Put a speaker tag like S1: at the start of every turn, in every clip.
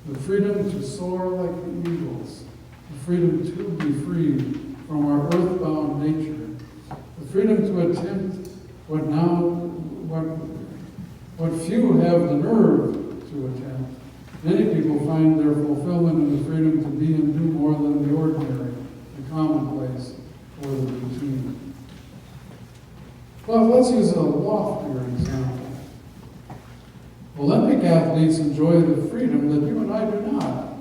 S1: the freedom to soar like the eagles, the freedom to be free from our earthbound nature, the freedom to attempt what few have the nerve to attempt. Many people find their fulfillment in the freedom to be and do more than the ordinary, the commonplace, or the routine. Well, let's use a loftier example. Olympic athletes enjoy the freedom that you and I do not.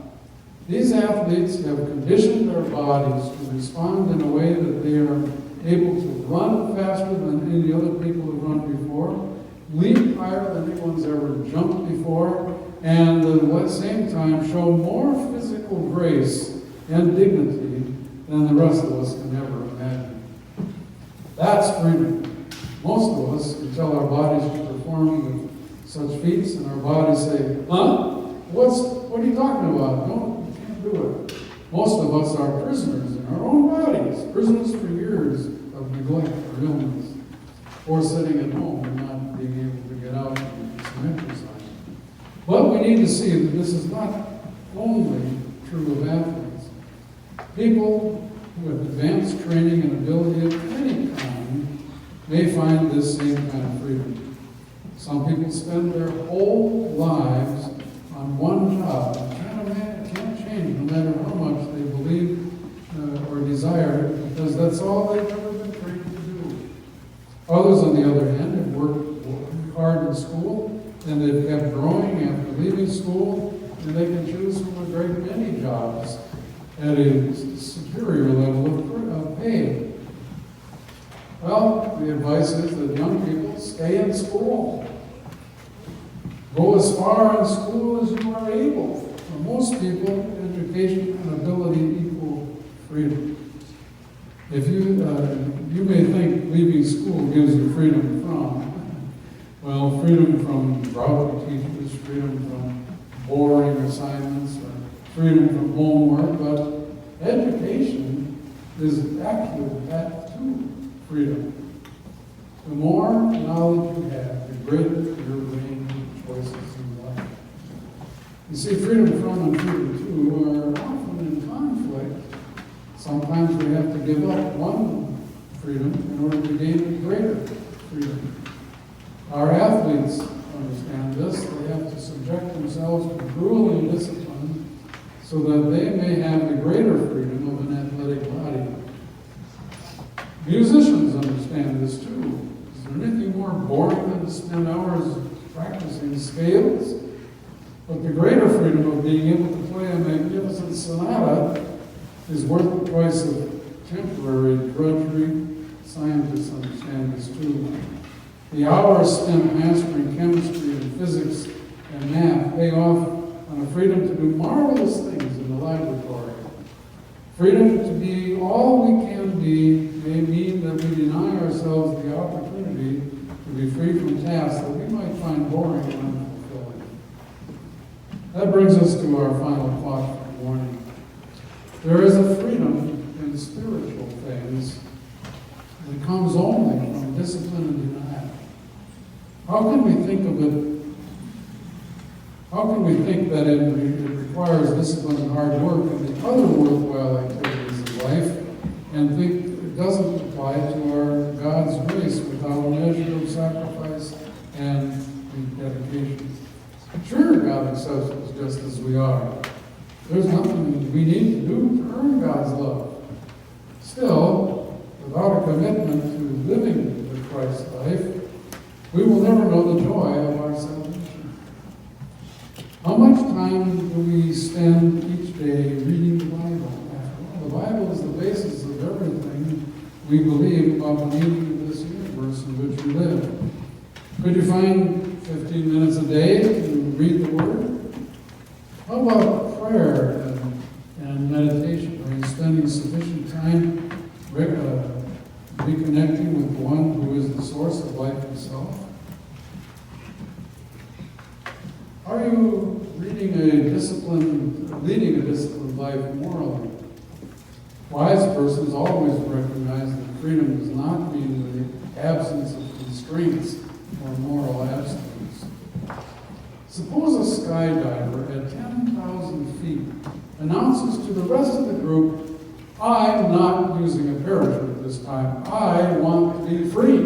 S1: These athletes have conditioned their bodies to respond in a way that they are able to run faster than any other people have run before, leap higher than anyone's ever jumped before, and at the same time show more physical grace and dignity than the rest of us can ever imagine. That's freedom. Most of us can tell our bodies to perform with such feats, and our bodies say, huh? What are you talking about? No, you can't do it. Most of us are prisoners in our own bodies, prisoners for years of neglect or illness, or sitting at home and not being able to get out and do some exercise. But we need to see that this is not only true of athletes. People with advanced training and ability of any kind may find this same kind of freedom. Some people spend their whole lives on one job and can't change no matter how much they believe or desire it, because that's all they've ever been trained to do. Others, on the other hand, have worked hard in school, and they've kept growing after leaving school, and they can choose from a great many jobs at a superior level of pay. Well, the advice is that young people stay in school. Go as far in school as you are able. For most people, education and ability equal freedom. If you may think leaving school gives you freedom from, well, freedom from grouchy teachers, freedom from boring assignments, or freedom from homework, but education is actually the path to freedom. The more knowledge you have, the greater your range of choices in life. You see, freedom from and freedom to are often in conflict. Sometimes we have to give up one freedom in order to gain a greater freedom. Our athletes understand this. They have to subject themselves to grueling discipline so that they may have the greater freedom of an athletic body. Musicians understand this too. Is there anything more boring than to spend hours practicing scales? But the greater freedom of being able to play a magnificent sonata is worth the price of temporary drudgery. Scientists understand this too. The hours spent mastering chemistry and physics and math pay off on a freedom to do marvelous things in the laboratory. Freedom to be all we can be may mean that we deny ourselves the opportunity to be free from tasks that we might find boring and unfulfilling. That brings us to our final thought for the morning. There is a freedom in spiritual things that comes only from discipline and denial. How can we think of it? How can we think that it requires discipline and hard work and the other worthwhile activities of life, and think it doesn't apply to our God's grace without a measure of sacrifice and dedication? Sure, God accepts us just as we are. There's nothing we need to do to earn God's love. Still, without a commitment to living the Christ life, we will never know the joy of our salvation. How much time do we spend each day reading the Bible? After all, the Bible is the basis of everything we believe about the meaning of this universe in which we live. Could you find 15 minutes a day to read the Word? How about prayer and meditation? Are you spending sufficient time reconnecting with the one who is the source of life himself? Are you leading a disciplined life morally? Wise persons always recognize that freedom does not mean the absence of constraints or moral abstinence. Suppose a skydiver at 10,000 announces to the rest of the group, I'm not using a parachute this time. I want to be free.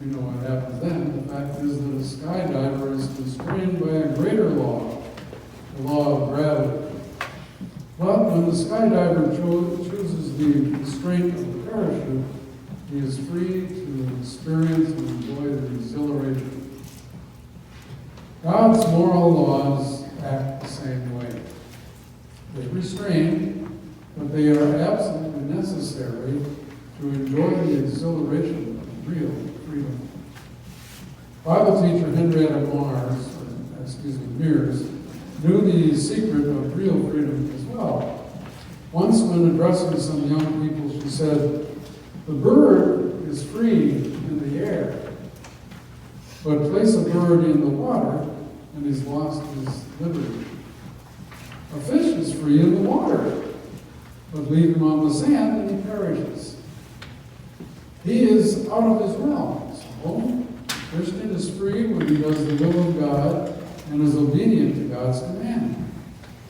S1: You know what happens then. The fact is that a skydiver is constrained by a greater law, the law of gravity. But when the skydiver chooses the constraint of the parachute, he is free to experience and enjoy the exhilaration. God's moral laws act the same way. They restrain, but they are absolutely necessary to enjoy the exhilaration of real freedom. Bible teacher Henrietta Mears knew the secret of real freedom as well. Once, when addressing some young people, she said, "The bird is free in the air, but place a bird in the water and he's lost his liberty. A fish is free in the water, but leave him on the sand and he perishes. He is out of his realm." So, Christian is free when he does the will of God and is obedient to God's command.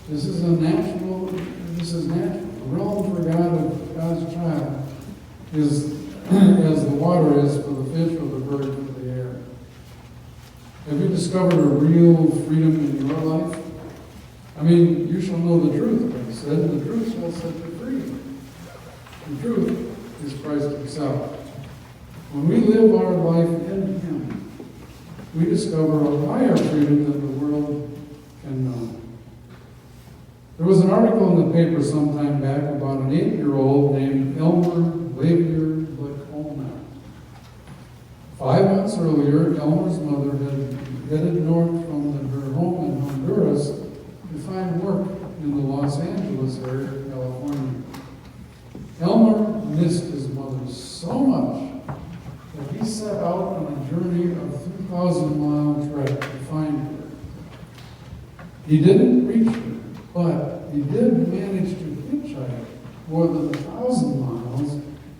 S1: This is natural. The realm for God's child is as the water is for the fish or the bird for the air. Have you discovered a real freedom in your life? I mean, you shall know the truth, but he said, and the truth shall set you free. The truth is Christ himself. When we live our life in him, we discover a higher freedom than the world can know. There was an article in the paper some time back about an 8-year-old named Elmer Lavier Lacona. 5 months earlier, Elmer's mother had headed north from her home in Honduras to find work in the Los Angeles area of California. Elmer missed his mother so much that he set out on a journey of 2,000-mile trek to find her. He didn't reach her, but he did manage to hitchhike more than 1,000 miles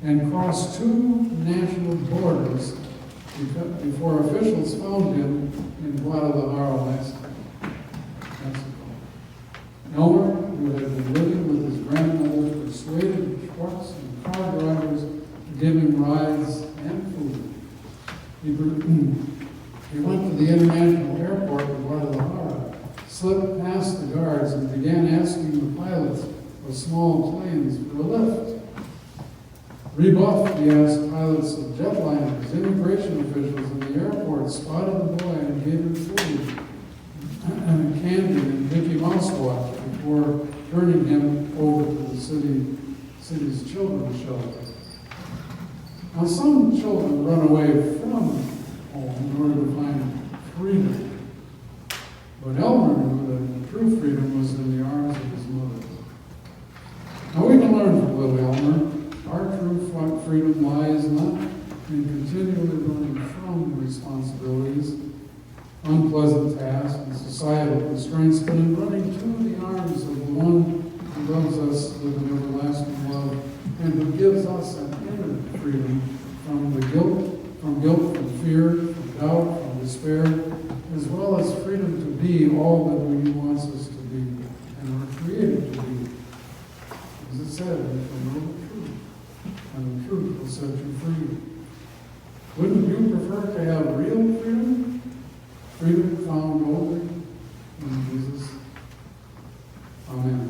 S1: and cross 2 national borders before officials found him in Guadalajara, Mexico. Elmer, who had been living with his grandmother, persuaded trucks and car drivers to give him rides and food. He went to the international airport in Guadalajara, slipped past the guards, and began asking the pilots of small planes for a lift. Rebuffed, he asked pilots of jetliners, immigration officials in the airport spotted the boy and gave him food, and candy and Mickey Mouse watch before turning him over to the city's children's shelter. Now, some children run away from home in order to find freedom. But Elmer knew that true freedom was in the arms of his mother. Now, we can learn from little Elmer. Our true freedom lies not in continually running from responsibilities, unpleasant tasks, and societal constraints, but in running to the arms of the one who loves us with an everlasting love and who gives us an inner freedom from guilt, from fear, from doubt, from despair, as well as freedom to be all that He wants us to be and are created to be. As it said, we shall know the truth, and the truth will set you free. Wouldn't you prefer to have real freedom? Freedom found only in Jesus. Amen.